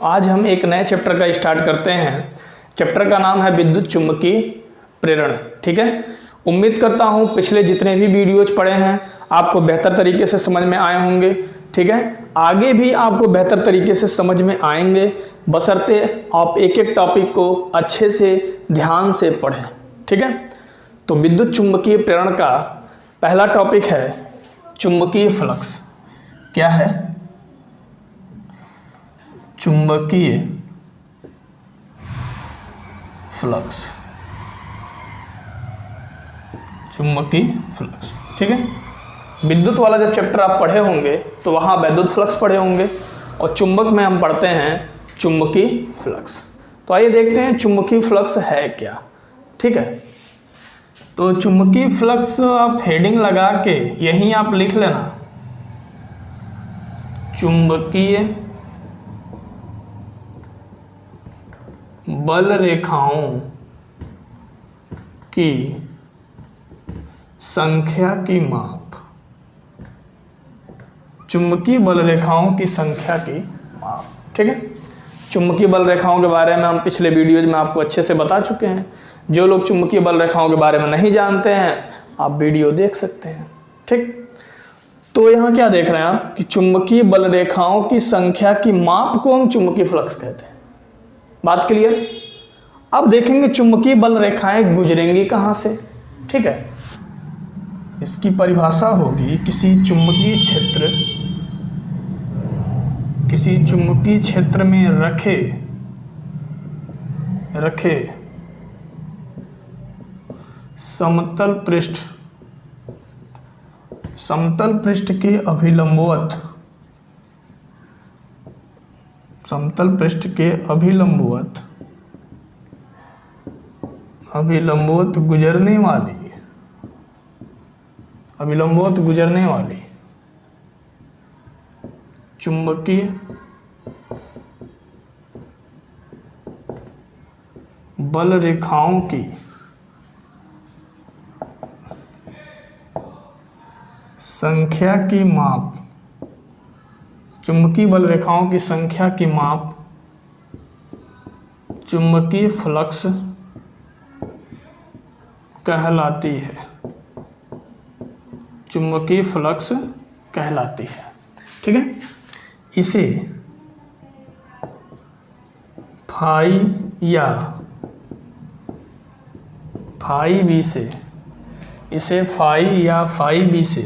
आज हम एक नए चैप्टर का स्टार्ट करते हैं। चैप्टर का नाम है विद्युत चुम्बकीय प्रेरण। ठीक है, उम्मीद करता हूं पिछले जितने भी वीडियोज पढ़े हैं आपको बेहतर तरीके से समझ में आए होंगे। ठीक है, आगे भी आपको बेहतर तरीके से समझ में आएंगे, बशर्ते आप एक एक टॉपिक को अच्छे से ध्यान से पढ़ें। ठीक है, तो विद्युत चुम्बकीय प्रेरण का पहला टॉपिक है चुंबकीय फ्लक्स। क्या है? चुंबकीय फ्लक्स। चुंबकीय फ्लक्स। ठीक है, विद्युत वाला जब चैप्टर आप पढ़े होंगे तो वहां वैद्युत फ्लक्स पढ़े होंगे और चुंबक में हम पढ़ते हैं चुंबकीय फ्लक्स। तो आइए देखते हैं चुंबकीय फ्लक्स है क्या। ठीक है, तो चुंबकीय फ्लक्स आप हेडिंग लगा के यहीं आप लिख लेना, चुंबकीय बल रेखाओं की संख्या की माप। चुंबकीय बल रेखाओं की संख्या की माप। ठीक है, चुंबकीय बल रेखाओं के बारे में हम पिछले वीडियोज में आपको अच्छे से बता चुके हैं। जो लोग चुंबकीय बल रेखाओं के बारे में नहीं जानते हैं आप वीडियो देख सकते हैं। ठीक, तो यहाँ क्या देख रहे हैं आप कि चुंबकीय बल रेखाओं की संख्या की माप को हम चुंबकीय फ्लक्स कहते हैं। बात क्लियर? अब देखेंगे चुंबकीय बल रेखाएं गुजरेंगी कहाँ से। ठीक है, इसकी परिभाषा होगी किसी चुंबकीय क्षेत्र में रखे समतल पृष्ठ के अभिलंबवत गुजरने वाली चुंबकीय बल रेखाओं की संख्या की माप। चुंबकीय बल रेखाओं की संख्या की माप चुंबकीय फ्लक्स कहलाती है। चुंबकीय फ्लक्स कहलाती है। ठीक है, इसे फाई या फाई बी से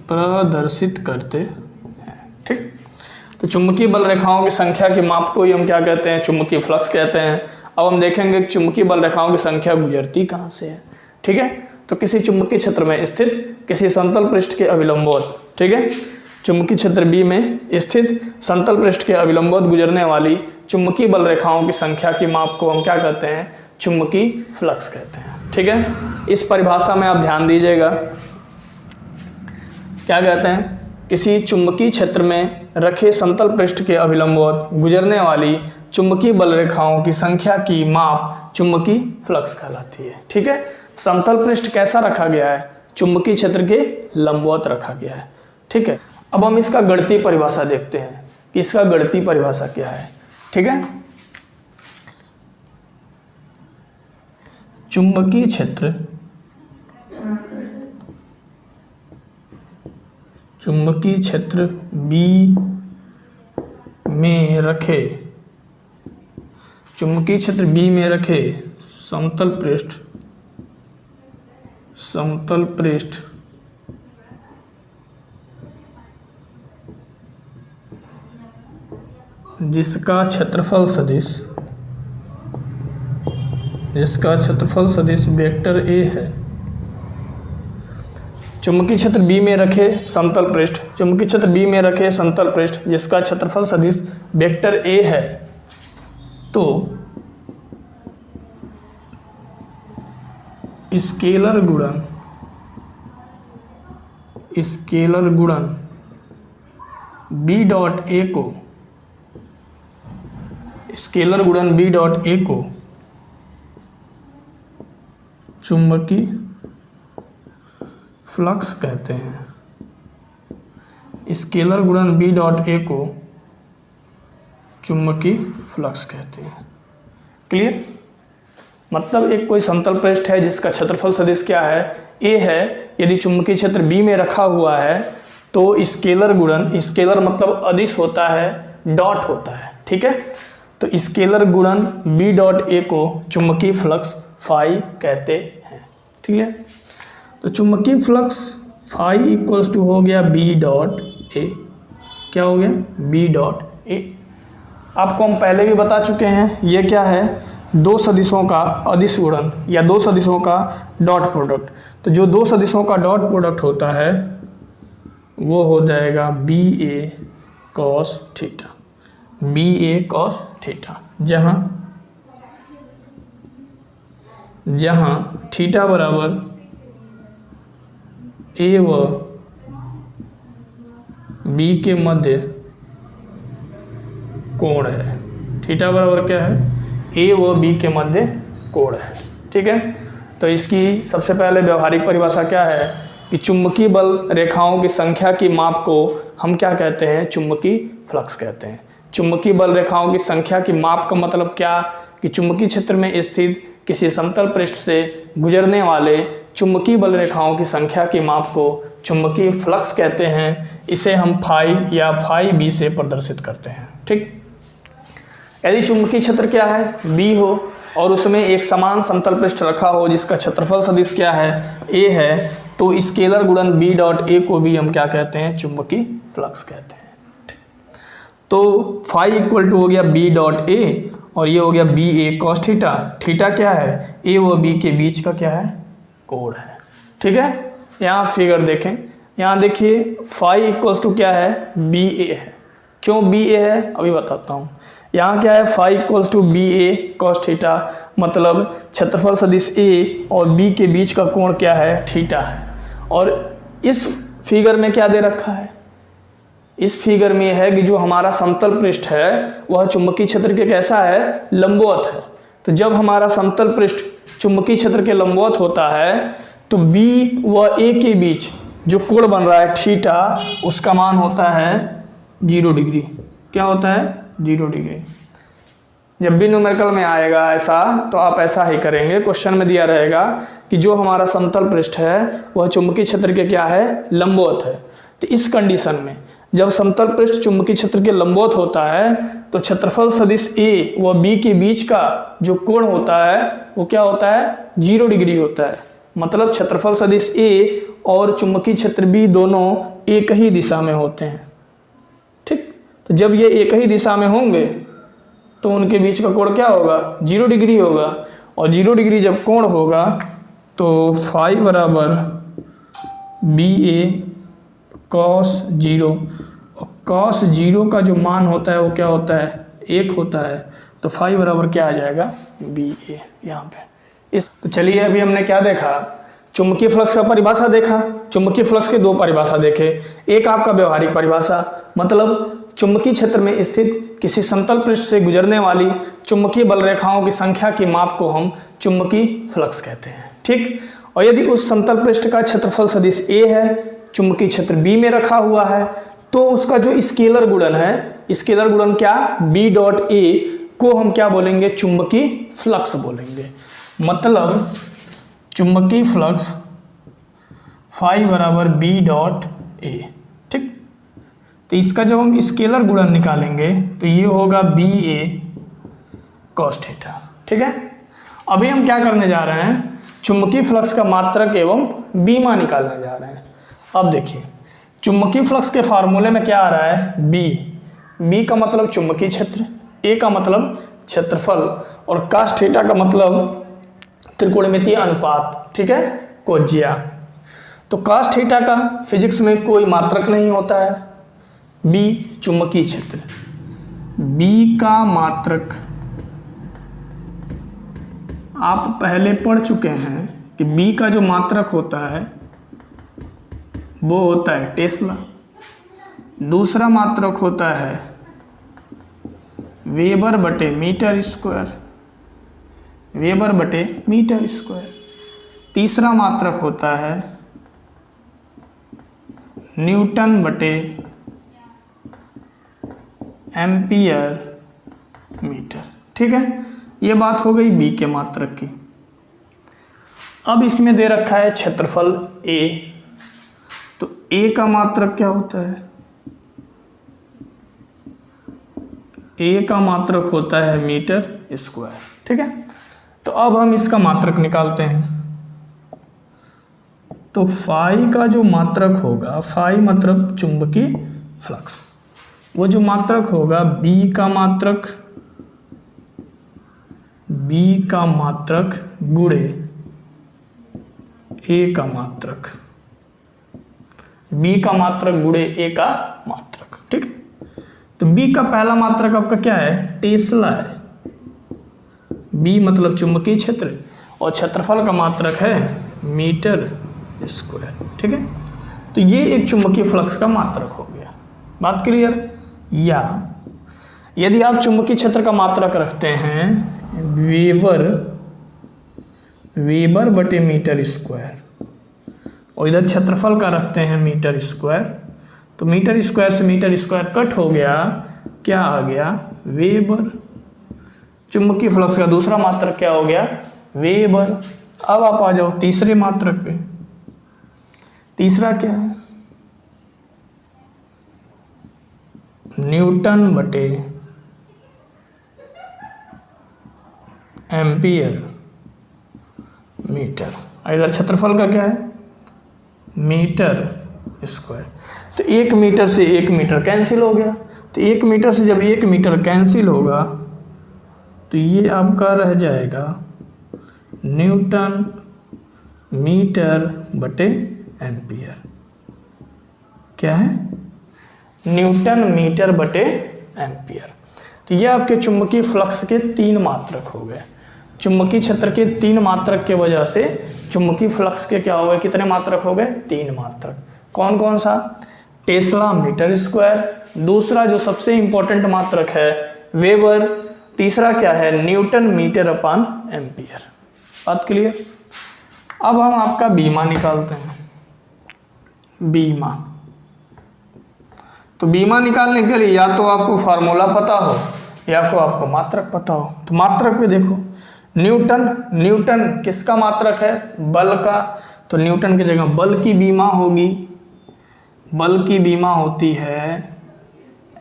प्रदर्शित करते हैं। ठीक, तो चुंबकीय बल रेखाओं की संख्या की माप को ही हम क्या कहते हैं? चुंबकीय फ्लक्स कहते हैं। अब हम देखेंगे चुंबकीय बल रेखाओं की संख्या गुजरती कहाँ से है। ठीक है, तो किसी चुंबकीय क्षेत्र में स्थित किसी समतल पृष्ठ के अभिलंबवत। ठीक है, चुंबकीय क्षेत्र बी में स्थित समतल पृष्ठ के अभिलंबवत गुजरने वाली चुंबकीय बल रेखाओं की संख्या की माप को हम क्या कहते हैं? चुंबकीय फ्लक्स कहते हैं। ठीक है, इस परिभाषा में आप ध्यान दीजिएगा। क्या कहते हैं? किसी चुंबकीय क्षेत्र में रखे समतल पृष्ठ के अभिलंबवत गुजरने वाली चुंबकीय बल रेखाओं की संख्या की माप चुंबकीय फ्लक्स कहलाती है। ठीक है, समतल पृष्ठ कैसा रखा गया है? चुंबकीय क्षेत्र के लंबवत रखा गया है। ठीक है, अब हम इसका गणितीय परिभाषा देखते हैं कि इसका गणितीय परिभाषा क्या है। ठीक है, चुंबकीय क्षेत्र बी में रखे समतल पृष्ठ जिसका क्षेत्रफल सदिश वेक्टर ए है। चुंबकीय क्षेत्र बी में रखे समतल पृष्ठ जिसका क्षेत्रफल सदिश वेक्टर ए है, तो स्केलर गुणन बी डॉट ए को चुंबकीय फ्लक्स कहते हैं। स्केलर गुणन बी डॉट ए को चुंबकीय फ्लक्स कहते हैं। क्लियर? मतलब एक कोई समतल पृष्ठ है जिसका क्षेत्रफल सदिश क्या है, ए है। यदि चुंबकीय क्षेत्र बी में रखा हुआ है तो स्केलर गुणन, स्केलर मतलब अदिश होता है, डॉट होता है, ठीक है। तो स्केलर गुणन बी डॉट ए को चुंबकीय फ्लक्स फाई कहते हैं, ठीक है। तो चुंबकीय फ्लक्स फाई इक्वल्स टू हो गया बी डॉट ए। क्या हो गया? B dot A. आपको हम पहले भी बता चुके हैं, ये क्या है, दो सदिशों का अदिश गुणन या दो सदिशों का डॉट प्रोडक्ट। तो जो दो सदिशों का डॉट प्रोडक्ट होता है वो हो जाएगा B A cos theta, B A cos theta, जहां थीटा बराबर ए व बी के मध्य कोण है। थीटा बराबर क्या है? ए व बी के मध्य कोण है, ठीक है। तो इसकी सबसे पहले व्यवहारिक परिभाषा क्या है कि चुंबकीय बल रेखाओं की संख्या की माप को हम क्या कहते हैं? चुंबकीय फ्लक्स कहते हैं। चुंबकीय बल रेखाओं की संख्या की माप का मतलब क्या कि चुंबकीय क्षेत्र में स्थित किसी समतल पृष्ठ से गुजरने वाले चुंबकीय बल रेखाओं की संख्या की माप को चुंबकीय फ्लक्स कहते हैं। इसे हम फाई या फाई बी से प्रदर्शित करते हैं, ठीक। यदि चुंबकीय क्षेत्र क्या है? बी हो और उसमें एक समान समतल पृष्ठ रखा हो जिसका क्षेत्रफल सदिश क्या है? ए है, तो स्केलर गुणन बी डॉट ए को भी हम क्या कहते हैं? चुंबकीय फ्लक्स कहते हैं। तो फाई इक्वल टू हो गया बी डॉट ए और ये हो गया B A cos theta. Theta क्या है? ए व बी के बीच का क्या है? कोण है, ठीक है। यहाँ फिगर देखें, यहाँ देखिए फाई इक्वल्स टू क्या है? बी ए है। क्यों बी ए है अभी बताता हूँ। यहाँ क्या है? Phi equals to B A cos theta, मतलब क्षेत्रफल सदिश ए और बी के बीच का कोण क्या है? थीटा है। और इस फिगर में क्या दे रखा है? इस फिगर में है कि जो हमारा समतल पृष्ठ है वह चुंबकीय क्षेत्र के कैसा है? लंबवत है। तो जब हमारा समतल पृष्ठ चुंबकीय क्षेत्र के लंबवत होता है तो बी व ए के बीच जो कोण बन रहा है थीटा, उसका मान होता है 0 डिग्री। क्या होता है? 0 डिग्री। जब भी न्यूमेरिकल में आएगा ऐसा तो आप ऐसा ही करेंगे। क्वेश्चन में दिया रहेगा कि जो हमारा समतल पृष्ठ है वह चुंबकीय क्षेत्र के क्या है? लंबवत है। तो इस कंडीशन में जब समतल पृष्ठ चुंबकीय क्षेत्र के लंबवत होता है तो क्षेत्रफल सदिश ए व बी के बीच का जो कोण होता है वो क्या होता है? 0 डिग्री होता है। मतलब क्षेत्रफल सदिश ए और चुंबकीय क्षेत्र बी दोनों एक ही दिशा में होते हैं, ठीक। तो जब ये एक ही दिशा में होंगे तो उनके बीच का कोण क्या होगा? 0 डिग्री होगा। और 0 डिग्री जब कोण होगा तो फाई बराबर बी ए कॉस 0, और कॉस 0 का जो मान होता है वो क्या होता है? 1 होता है। तो फाई बराबर क्या आ जाएगा? बी ए यहाँ पे। तो चलिए अभी हमने क्या देखा? चुंबकीय फ्लक्स का परिभाषा देखा। चुंबकीय फ्लक्स के दो परिभाषा देखे। एक आपका व्यवहारिक परिभाषा, मतलब चुंबकीय क्षेत्र में स्थित किसी समतल पृष्ठ से गुजरने वाली चुंबकीय बल रेखाओं की संख्या की माप को हम चुंबकीय फ्लक्स कहते हैं, ठीक। और यदि उस समतल पृष्ठ का क्षेत्रफल सदिश ए है, चुंबकीय क्षेत्र बी में रखा हुआ है, तो उसका जो स्केलर गुणन है, स्केलर गुणन क्या? बी डॉट ए को हम क्या बोलेंगे? चुंबकीय फ्लक्स बोलेंगे। मतलब चुंबकीय फ्लक्स फाई बराबर बी डॉट ए, ठीक। तो इसका जब हम स्केलर गुणन निकालेंगे तो ये होगा बी ए कॉस थीटा, ठीक है। अभी हम क्या करने जा रहे हैं? चुंबकीय फ्लक्स का मात्रक एवं बीमा निकालने जा रहे हैं। अब देखिए चुंबकीय फ्लक्स के फार्मूले में क्या आ रहा है? बी का मतलब चुंबकीय क्षेत्र, ए का मतलब क्षेत्रफल और cos थीटा का मतलब त्रिकोणमितीय अनुपात, ठीक है, कोज्या। तो cos थीटा का फिजिक्स में कोई मात्रक नहीं होता है। बी चुंबकीय क्षेत्र, बी का मात्रक आप पहले पढ़ चुके हैं कि बी का जो मात्रक होता है वो होता है टेस्ला। दूसरा मात्रक होता है वेबर बटे मीटर स्क्वायर, वेबर बटे मीटर स्क्वायर। तीसरा मात्रक होता है न्यूटन बटे एम्पियर मीटर। ठीक है, ये बात हो गई बी के मात्रक की। अब इसमें दे रखा है क्षेत्रफल ए, तो ए का मात्रक क्या होता है? ए का मात्रक होता है मीटर स्क्वायर। ठीक है, तो अब हम इसका मात्रक निकालते हैं। तो फाई का जो मात्रक होगा, फाई मतलब चुंबकीय फ्लक्स, वो जो मात्रक होगा बी का मात्रक, बी का मात्रक गुणे ए का मात्रक, बी का मात्रक गुणे ए का मात्रक। ठीक है, तो बी का पहला मात्रक आपका क्या है? टेस्ला है। बी मतलब चुंबकीय क्षेत्र और क्षेत्रफल का मात्रक है मीटर स्क्वायर। ठीक है, तो ये एक चुंबकीय फ्लक्स का मात्रक हो गया। बात क्लियर? या यदि आप चुंबकीय क्षेत्र का मात्रक रखते हैं वेबर बटे मीटर स्क्वायर और इधर क्षेत्रफल का रखते हैं मीटर स्क्वायर, तो मीटर स्क्वायर से मीटर स्क्वायर कट हो गया, क्या आ गया? वेबर। चुंबकीय फ्लक्स का दूसरा मात्रक क्या हो गया? वेबर। अब आप आ जाओ तीसरे मात्रक पे। तीसरा क्या है? न्यूटन बटे एम्पियर मीटर। इधर क्षेत्रफल का क्या है? Metre square. तो 1 मीटर से 1 मीटर कैंसिल हो गया, तो 1 मीटर से जब 1 मीटर कैंसिल होगा तो ये आपका रह जाएगा न्यूटन मीटर बटे एम्पियर। क्या है? न्यूटन मीटर बटे एम्पियर। तो ये आपके चुंबकीय फ्लक्स के 3 मात्रक हो गए। चुंबकीय क्षेत्र के 3 मात्रक के वजह से चुंबकीय फ्लक्स के क्या हो गए? कितने मात्रक हो गए? 3 मात्रक। कौन कौन सा? टेस्ला मीटर स्क्वायर, दूसरा जो सबसे इंपॉर्टेंट मात्रक है वेबर, तीसरा क्या है? न्यूटन मीटर अपान एम्पियर। बात क्लियर? अब हम आपका बीमा निकालते हैं। बीमा, तो बीमा निकालने के लिए या तो आपको फार्मूला पता हो या को आपको मात्रक पता हो। तो मात्रक पे देखो, न्यूटन किसका मात्रक है? बल का, तो न्यूटन की जगह बल की बीमा होगी। बल की बीमा होती है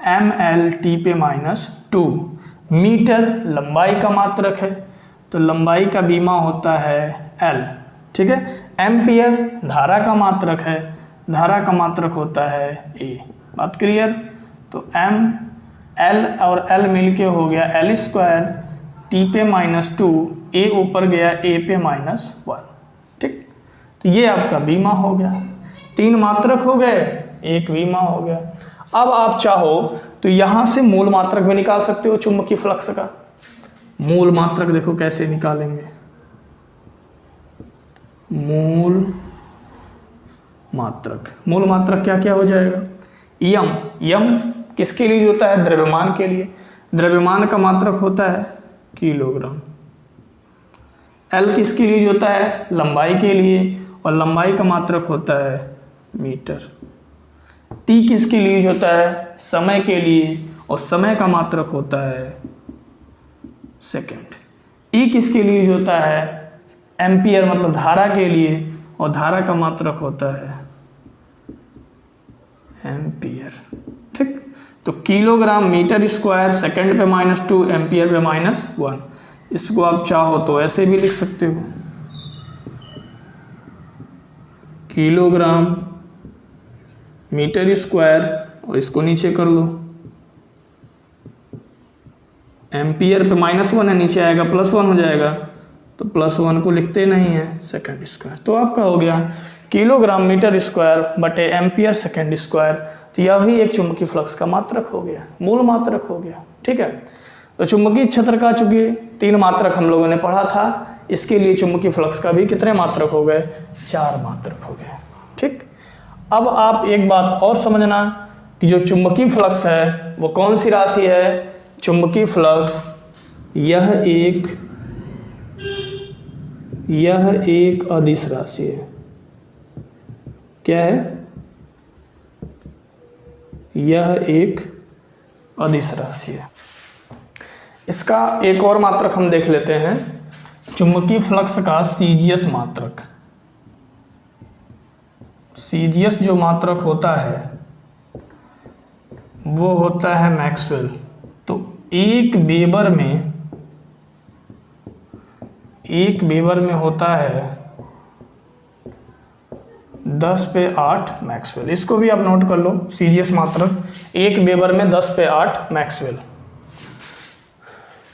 ml/t पे -2। मीटर लंबाई का मात्रक है, तो लंबाई का बीमा होता है L। ठीक है, एम्पियर धारा का मात्रक है, धारा का मात्रक होता है A। बात क्लियर? तो L और L मिलके हो गया L², T पे -2, A ऊपर गया A पे -1। ठीक, तो ये आपका बीमा हो गया। 3 मात्रक हो गए, 1 बीमा हो गया। अब आप चाहो तो यहां से मूल मात्रक भी निकाल सकते हो चुंबकीय फ्लक्स का। मूल मात्रक देखो कैसे निकालेंगे। मूल मात्रक क्या क्या हो जाएगा? यम किसके लिए होता है? द्रव्यमान के लिए। द्रव्यमान का मात्रक होता है किलोग्राम। L किसके लिए होता है? लंबाई के लिए, और लंबाई का मात्रक होता है मीटर। T किसके लिए होता है? समय के लिए, और समय का मात्रक होता है सेकंड। E किसके लिए होता है? एम्पियर मतलब धारा के लिए, और धारा का मात्रक होता है एम्पियर। ठीक, तो किलोग्राम मीटर स्क्वायर सेकंड पे -2, एम्पियर पे -1। इसको आप चाहो तो ऐसे भी लिख सकते हो, किलोग्राम मीटर स्क्वायर, और इसको नीचे कर लो, एम्पियर पे -1 है, नीचे आएगा +1 हो जाएगा, तो +1 को लिखते नहीं है, सेकंड स्क्वायर। तो आपका हो गया किलोग्राम मीटर स्क्वायर बटे एम्पियर सेकंड स्क्वायर। तो यह भी एक चुंबकीय फ्लक्स का मात्रक हो गया, मूल मात्रक हो गया। ठीक है, तो चुंबकीय क्षेत्र का चूंकि 3 मात्रक हम लोगों ने पढ़ा था, इसके लिए चुंबकीय फ्लक्स का भी कितने मात्रक हो गए? 4 मात्रक हो गए। ठीक, अब आप एक बात और समझना कि जो चुंबकीय फ्लक्स है वो कौन सी राशि है? चुंबकीय फ्लक्स यह एक अदिश राशि है। क्या है? यह एक अदिश राशि है। इसका एक और मात्रक हम देख लेते हैं, चुंबकीय फ्लक्स का सीजीएस मात्रक। सीजीएस जो मात्रक होता है वो होता है मैक्सवेल। तो एक वेबर में होता है 10/8 मैक्सवेल। इसको भी आप नोट कर लो, सीजीएस मात्रक एक वेबर में 10/8 मैक्सवेल।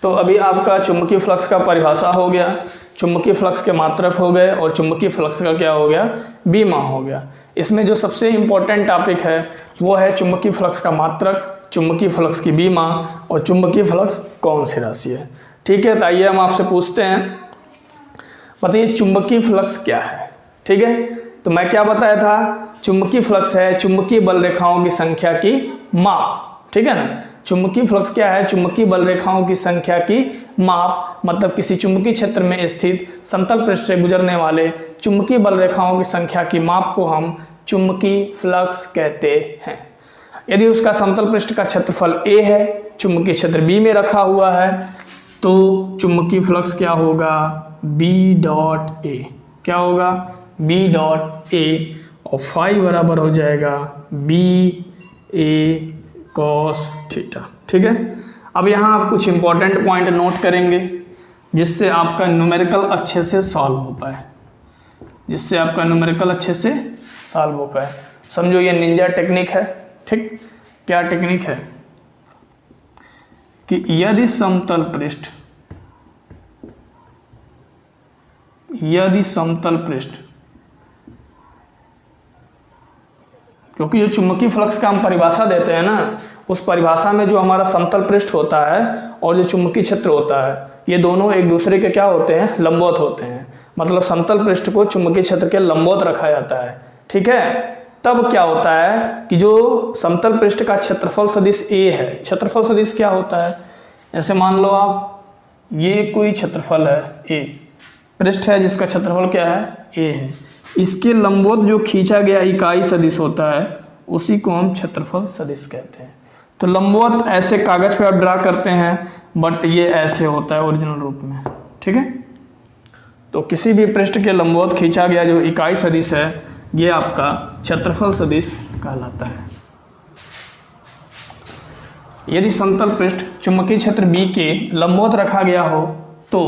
तो अभी आपका चुंबकीय फ्लक्स का परिभाषा हो गया, चुंबकीय फ्लक्स के मात्रक हो गए और चुंबकीय फ्लक्स का क्या हो गया, बीमा हो गया। इसमें जो सबसे इम्पोर्टेंट टॉपिक है वो है चुंबकीय फ्लक्स का मात्रक, चुंबकीय फ्लक्स की बीमा और चुंबकीय फ्लक्स कौन सी राशि है। ठीक है, तो आइए हम आपसे पूछते हैं, बताइए चुंबकीय फ्लक्स क्या है। ठीक है, तो मैं क्या बताया था, चुंबकीय फ्लक्स है चुंबकीय बल रेखाओं की संख्या की माप। ठीक है ना, चुंबकीय फ्लक्स क्या है, चुंबकीय बल रेखाओं की संख्या की माप, मतलब किसी चुंबकीय क्षेत्र में स्थित समतल पृष्ठ से गुजरने वाले चुंबकीय बल रेखाओं की संख्या की माप को हम चुंबकीय फ्लक्स कहते हैं। यदि उसका समतल पृष्ठ का क्षेत्रफल a है, चुंबकीय क्षेत्र B में रखा हुआ है, तो चुंबकीय फ्लक्स क्या होगा, B.A। क्या होगा, B.A और फाई बराबर हो जाएगा BA cos थीटा। ठीक है, अब यहाँ आप कुछ इंपॉर्टेंट पॉइंट नोट करेंगे जिससे आपका न्यूमेरिकल अच्छे से सॉल्व हो पाए, समझो ये निंजा टेक्निक है। ठीक, क्या टेक्निक है कि यदि समतल पृष्ठ क्योंकि जो चुंबकीय फ्लक्स का हम परिभाषा देते हैं ना, उस परिभाषा में जो हमारा समतल पृष्ठ होता है और जो चुंबकीय क्षेत्र होता है, ये दोनों एक दूसरे के क्या होते हैं, लंबवत होते हैं। मतलब समतल पृष्ठ को चुंबकीय क्षेत्र के लंबवत रखा जाता है। ठीक है, तब क्या होता है कि जो समतल पृष्ठ का क्षेत्रफल सदिश A है, क्षेत्रफल सदिश क्या होता है, ऐसे मान लो आप ये कोई क्षेत्रफल है A, पृष्ठ है जिसका क्षेत्रफल क्या है, A है, इसके लंबवत जो खींचा गया इकाई सदिश होता है उसी को हम क्षेत्रफल सदिश कहते हैं। तो लंबवत ऐसे कागज पे आप ड्रा करते हैं, बट ये ऐसे होता है ओरिजिनल रूप में। ठीक है, तो किसी भी पृष्ठ के लंबवत खींचा गया जो इकाई सदिश है, ये आपका क्षेत्रफल सदिश कहलाता है। यदि समतल पृष्ठ चुंबकीय क्षेत्र B के लंबवत रखा गया हो तो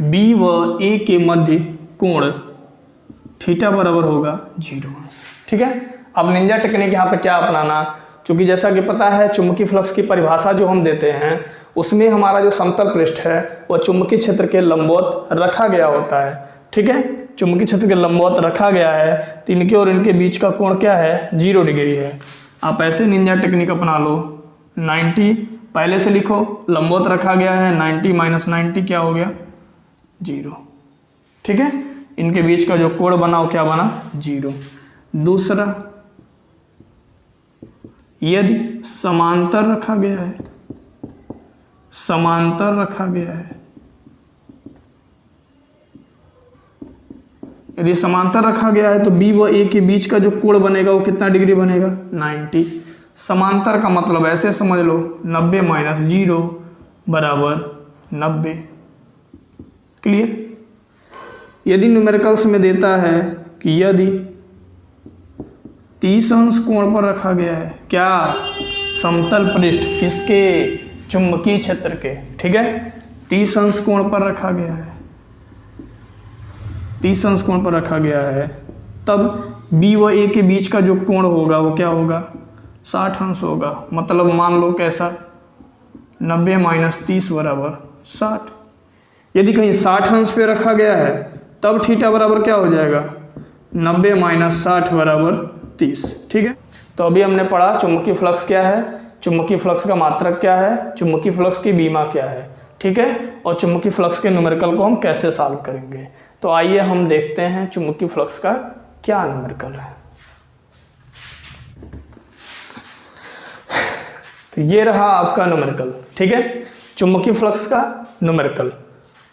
B व A के मध्य कोण थीटा बराबर होगा 0। ठीक है, अब निंजा टेक्निक यहाँ पे क्या अपनाना, क्योंकि जैसा कि पता है चुंबकीय फ्लक्स की परिभाषा जो हम देते हैं उसमें हमारा जो समतल पृष्ठ है वह चुंबकीय क्षेत्र के लंबवत रखा गया होता है। ठीक है, चुंबकीय क्षेत्र के लंबवत रखा गया है, तो इनके और इनके बीच का कोण क्या है, 0 डिग्री है। आप ऐसे निंजा टेक्निक अपना लो, 90 पहले से लिखो, लंबवत रखा गया है, 90 - 90 क्या हो गया, 0। ठीक है, इनके बीच का जो कोण बना वो क्या बना, 0। दूसरा, यदि समांतर रखा गया है, यदि समांतर रखा गया है तो B व A के बीच का जो कोण बनेगा वो कितना डिग्री बनेगा, 90। समांतर का मतलब ऐसे समझ लो, 90 - 0 बराबर 90। क्लियर। यदि न्यूमेरिकल्स में देता है कि यदि 30 अंश कोण पर रखा गया है, क्या, समतल पृष्ठ किसके, चुंबकीय क्षेत्र के। ठीक है, 30 अंश कोण पर रखा गया है, 30 अंश कोण पर रखा गया है, तब B व A के बीच का जो कोण होगा वो क्या होगा, 60 अंश होगा। मतलब मान लो कैसा, 90 - 30 बराबर 60। यदि कहीं 60 अंश पे रखा गया है तब थीटा बराबर क्या हो जाएगा, 90 - 60 बराबर 30। ठीक है, तो अभी हमने पढ़ा चुंबकीय फ्लक्स क्या है, चुंबकीय फ्लक्स का मात्रक क्या है, चुंबकीय फ्लक्स की बीमा क्या है। ठीक है, और चुंबकीय फ्लक्स के न्यूमेरिकल को हम कैसे सॉल्व करेंगे। तो आइए हम देखते हैं चुंबकीय फ्लक्स का क्या न्यूमेरिकल है। तो ये रहा आपका न्यूमेरिकल। ठीक है, चुंबकीय फ्लक्स का न्यूमेरिकल।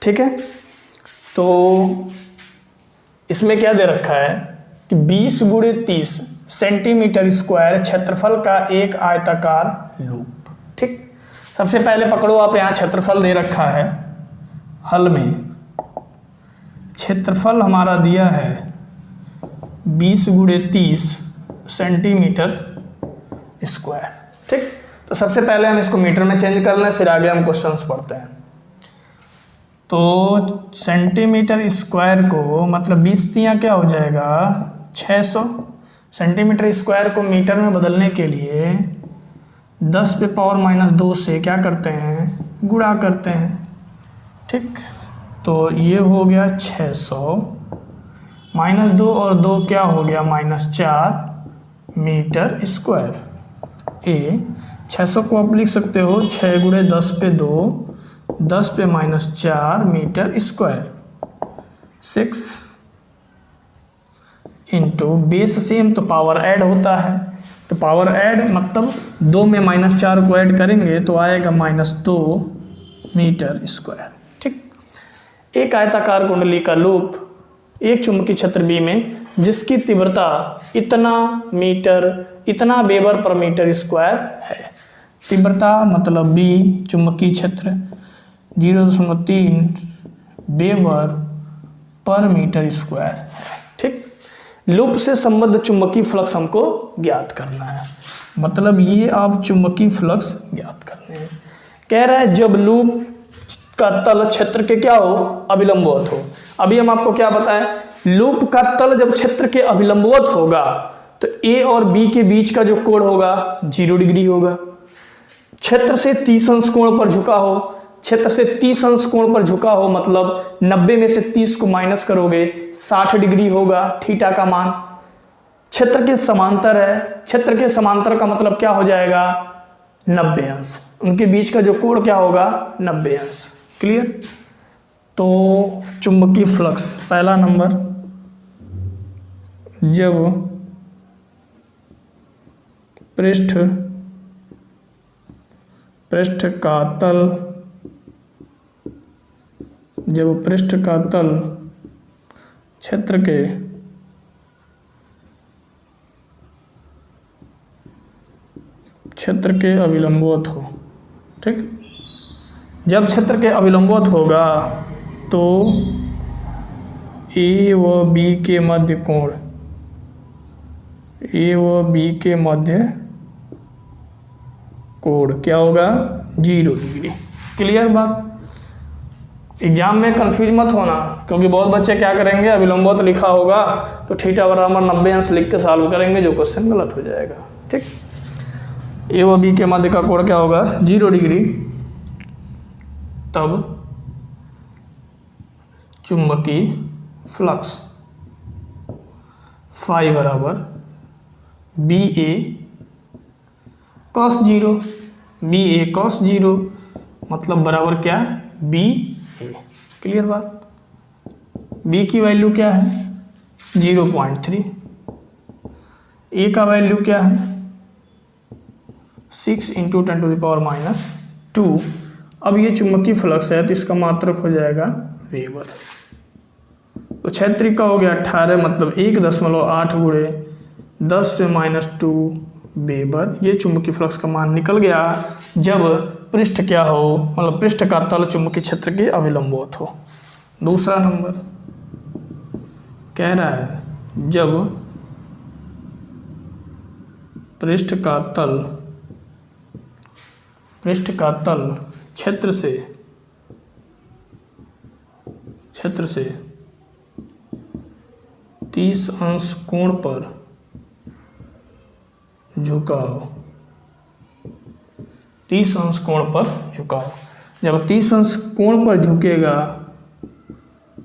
ठीक है, तो इसमें क्या दे रखा है कि 20 × 30 सेंटीमीटर स्क्वायर क्षेत्रफल का एक आयताकार लूप। ठीक, सबसे पहले पकड़ो आप, यहाँ क्षेत्रफल दे रखा है हल में, क्षेत्रफल हमारा दिया है 20 × 30 सेंटीमीटर स्क्वायर। ठीक, तो सबसे पहले हम इसको मीटर में चेंज कर लें, फिर आगे हम क्वेश्चंस पढ़ते हैं। तो सेंटीमीटर स्क्वायर को मतलब 20 दिया क्या हो जाएगा 600, सेंटीमीटर स्क्वायर को मीटर में बदलने के लिए 10⁻⁻2 से क्या करते हैं, गुणा करते हैं। ठीक, तो ये हो गया 600 -2 और 2 क्या हो गया -4 मीटर स्क्वायर। ए 600 को आप लिख सकते हो 6 × 10⁻2 10⁻⁻4 metre square. 6 into base same तो पावर ऐड होता है, तो पावर ऐड मतलब 2 में -4 को ऐड करेंगे तो आएगा -2 मीटर स्क्वायर। ठीक, एक आयताकार कुंडली का लूप एक चुंबकीय क्षेत्र B में जिसकी तीव्रता इतना मीटर इतना वेबर पर मीटर स्क्वायर है। तीव्रता मतलब B चुंबकीय क्षेत्र 0.3 वेबर पर मीटर स्क्वायर है। ठीक, लूप से संबद्ध चुंबकीय फ्लक्स हमको ज्ञात करना है, मतलब ये आप चुंबकीय फ्लक्स ज्ञात करने हैं। कह रहा है जब लूप का तल क्षेत्र के क्या हो, अभिलंबवत हो। अभी हम आपको क्या बताएं, लूप का तल जब क्षेत्र के अभिलंबवत होगा तो A और B के बीच का जो कोण होगा 0 डिग्री होगा। क्षेत्र से 30 अंश कोण पर झुका हो, क्षेत्र से 30 अंश कोण पर झुका हो मतलब 90 में से 30 को माइनस करोगे 60 डिग्री होगा थीटा का मान। क्षेत्र के समांतर है, क्षेत्र के समांतर का मतलब क्या हो जाएगा 90 अंश, उनके बीच का जो कोण क्या होगा 90 अंश। क्लियर। तो चुंबकीय फ्लक्स पहला नंबर, जब पृष्ठ का तल क्षेत्र के अभिलंबवत हो। ठीक, जब क्षेत्र के अभिलंबवत होगा तो A व B के मध्य कोण क्या होगा 0 डिग्री। क्लियर बात। एग्जाम में कंफ्यूज मत होना, क्योंकि बहुत बच्चे क्या करेंगे अभिलंबवत लिखा होगा तो थीटा बराबर 90 अंश लिख के सॉल्व करेंगे, जो क्वेश्चन गलत हो जाएगा। ठीक, A व B के मध्य का कोण क्या होगा 0 डिग्री। तब चुंबकीय फ्लक्स फाई बराबर BA cos 0, BA cos 0 मतलब बराबर क्या BA। क्लियर बात। B की वैल्यू क्या है 0.3, A का वैल्यू क्या है 6 × 10⁻²। अब ये चुंबकीय फ्लक्स है तो इसका मात्रक हो जाएगा वेबर। तो क्षेत्र का हो गया 18 मतलब 1.8 × 10⁻² वेबर। ये चुंबकीय फ्लक्स का मान निकल गया जब पृष्ठ क्या हो, मतलब पृष्ठ का तल चुंबकीय क्षेत्र के अभिलंबवत हो। दूसरा नंबर कह रहा है जब पृष्ठ का तल क्षेत्र से 30 अंश कोण पर झुकाव, 30 अंश कोण पर झुकाव। जब 30 अंश कोण पर झुकेगा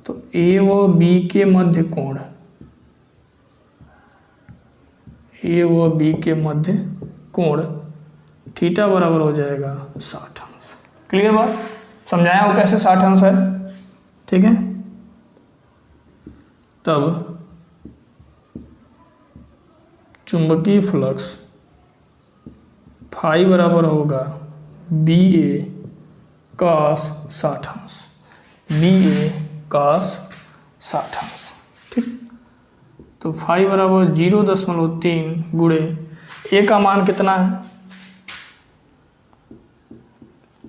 तो A व B के मध्य कोण थीटा बराबर हो जाएगा 60 अंश। क्लियर बात। समझाया हो कैसे 60 अंश है। ठीक है। तब चुंबकीय फ्लक्स फाई बराबर होगा BA cos 60 अंश, BA cos 60 अंश। ठीक, तो फाई बराबर 0.3 गुणे A का मान कितना है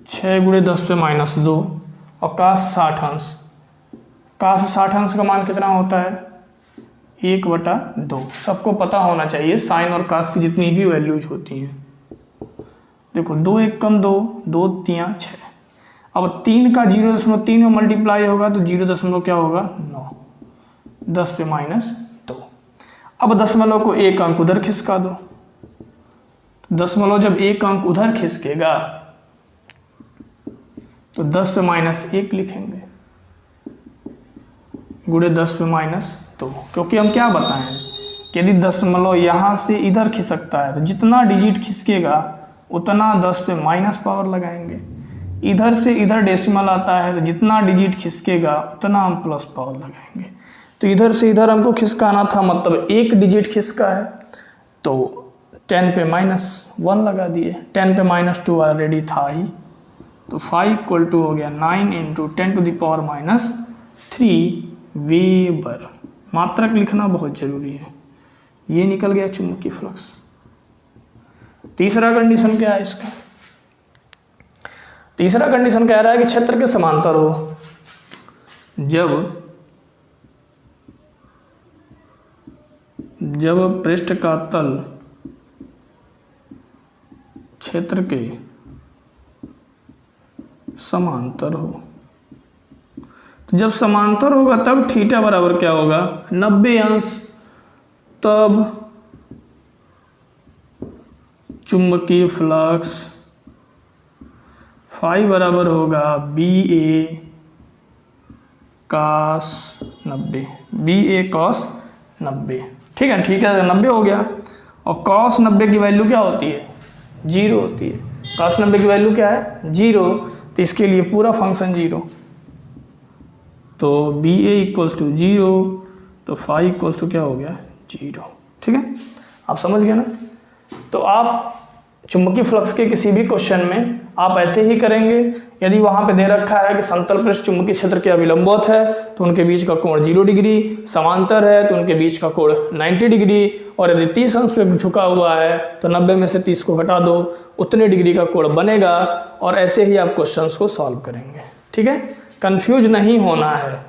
6 गुणे 10 पे -2 और cos 60 अंश। cos 60 अंश का मान कितना होता है? 1/2। सबको पता होना चाहिए साइन और cos की जितनी भी वैल्यूज होती हैं। देखो 2 1 कम 2, 2 3 6। अब 3 का 0.3 में मल्टीप्लाई होगा तो 0. क्या होगा? 9। 10 पे -2। अब दशमलव को एक अंक उधर खिसका दो। दशमलव जब एक अंक उधर खिसकेगा तो 10 पे -1 लिखेंगे गुणे 10 पे -2, क्योंकि हम क्या बताएं कि यदि दशमलव यहाँ से इधर खिसकता है तो जितना डिजिट खिसकेगा उतना 10 पे माइनस पावर लगाएंगे। इधर से इधर डेसिमल आता है तो जितना डिजिट खिसकेगा उतना हम प्लस पावर लगाएंगे। तो इधर से इधर हमको खिसकाना था, मतलब एक डिजिट खिसका है तो 10 पे -1 लगा दिए। 10 पे -2 ऑलरेडी था ही, तो 5 = हो गया 9 × 10⁻³ वेबर। मात्रक लिखना बहुत जरूरी है। ये निकल गया चुंबकीय फ्लक्स। तीसरा कंडीशन क्या है इसका? तीसरा कंडीशन कह रहा है कि क्षेत्र के समांतर हो जब पृष्ठ का तल क्षेत्र के समांतर हो। तो जब समांतर होगा तब थीटा बराबर क्या होगा? 90 अंश। तब चुंबकीय फ्लक्स फाई बराबर होगा BA cos 90। BA cos 90, ठीक है, 90 हो गया। और cos 90 की वैल्यू क्या होती है? 0 होती है। cos 90 की वैल्यू क्या है? 0। तो इसके लिए पूरा फंक्शन 0। तो BA = 0, तो फाई = क्या हो गया? 0। ठीक है, आप समझ गए ना? तो आप चुंबकीय फ्लक्स के किसी भी क्वेश्चन में आप ऐसे ही करेंगे। यदि वहाँ पे दे रखा है कि समतल पृष्ठ चुंबकीय क्षेत्र के अभिलंबवत है तो उनके बीच का कोण 0 डिग्री, समांतर है तो उनके बीच का कोण 90 डिग्री, और यदि 30 अंश पे झुका हुआ है तो 90 में से 30 को घटा दो, उतने डिग्री का कोण बनेगा। और ऐसे ही आप क्वेश्चंस को सॉल्व करेंगे। ठीक है, कंफ्यूज नहीं होना है।